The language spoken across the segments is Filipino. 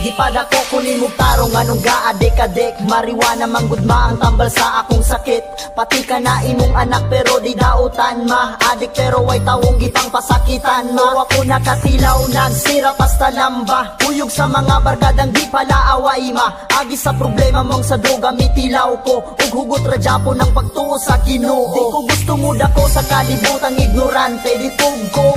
Di pa dako kunin mo tarong anong gaadik-adik. Mariwana manggudma ang tambal sa akong sakit. Pati ka na imong anak pero di dautan ma. Adik pero way tawong gipang pasakitan ma. Ako nakatilaw nagsira pasta lamba. Huyog sa mga barkadang di pala away ma. Agi sa problema mong sa droga mitilaw ko. Ug hugot radyapo ng pagtuo sa Ginoo. Di ko gusto mo dako sa kalibutang ignorante. Di ko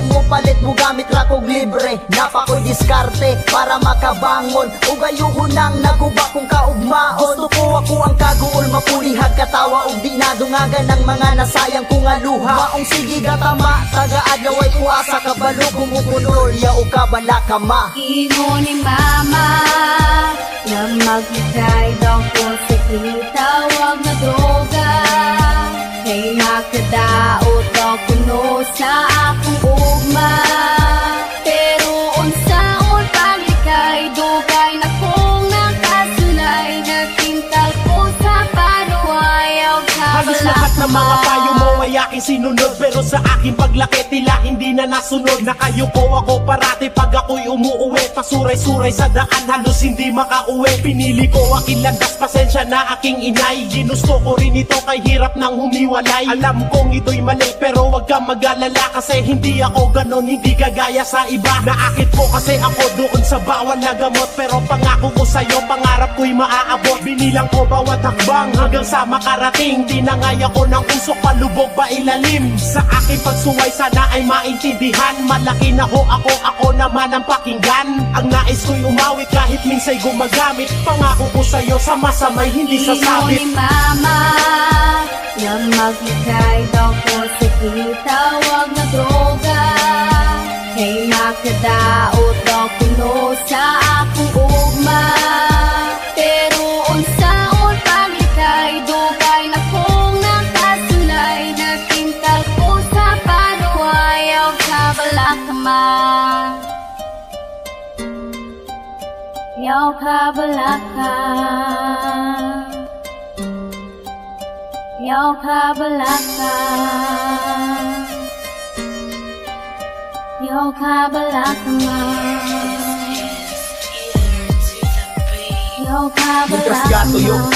mo palit mo gamit ra kog libre. Napakoy diskarte para makabangon. Ug ayoko nang naguba kong kaugmaon. Gusto ko ako ang kaguol mapulihag katawa. Ug di nadungagan ng mga nasayang kong aluha. Maong sige gatama taga-adlaw ay kuasa kabalo kumukunolya o kabala ka ma. Imo ni mama na maghigay daw ko sa kitawag na droga. Kay makadaot daw kuno sa akong ugma. Pero unsaon paglikay dugay na kong nakasulay. Nakintal ko sa panuwayaw ka halos lahat ng mga payo mo ay aking sinunod. Pero sa aking paglaki tila hindi na nasunod. Nakayuko ako parati pag ako'y umuuwi. Pasuray-suray sa daan halos hindi makauwi. Pinili ko aking landas pasensya na aking inay. Ginusto ko rin ito kay hirap nang humiwalay. Alam kong ito'y mali pero wag kang mag-alala. Kasi hindi ako ganon, hindi kagaya sa iba. Naakit ko kasi ako doon sa bawal na gamot. Pero pangako ko sa'yo pangarap ko'y maaabot. Binilang ko bawat hakbang hanggang sa makarating. Tinangay ako ng usok palubog ba ilalim. Sa aking pagsuway sana ay maintindihan. Malaki na ho ako naman ang pakinggan. Ang nais ko'y umawit kahit minsay gumagamit. Pangako ko sa'yo sa masamay hindi sasabit. Imo ni mama na maghigay daw ko sa kitawag na droga. Kay makadaot daw kuno sa akong ugma. Pero unsaon paglikay dugay na kong nakasulay. Nakintal ko sa panuwayaw kabala ka ma. Yaw kabala ka. Yaw kabala ka. Yaw kabala ka ma. Yaw kabala Mutras ka gato yo ma.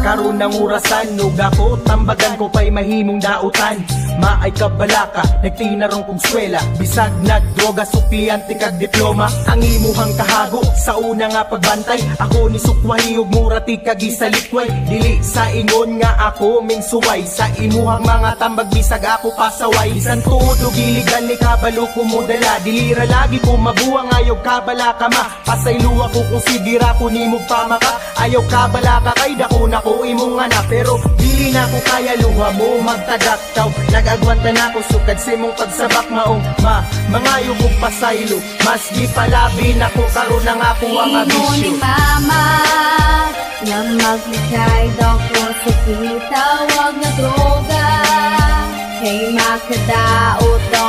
karon ng urasan. Ug ako tambagan ko pa'y mahimong dautan. Maay kabalaka, nagtinarong kong swela. Bisag nagdroga, sukliyante kag diploma. Ang imuhang kahago, sa una nga pagbantay. Ako ni sukwahi ug murati kag isalikway. Dili sa ingon nga ako ming suway. Sa imuhang mga tambag bisag ako pasaway. Bisan tuod ug iligan ni kabalo ko modala. Dilira lagi ko mabuang ayaw kabalaka ma. Pasaylo ako kung sigira ko nimo pamaka. Ayaw kabalaka kay dako na ko imong anak. Pero dili na ko kaya luha mo magtagak taw. Nag-agwanta na ko sukad sa imong pagsabak maong mangayo kong pasaylo. Mas di palabi na ko karon ang ako ang Imo ni abisyo. mama na maghigay daw ko sa kitawag na droga. Kay makadaot daw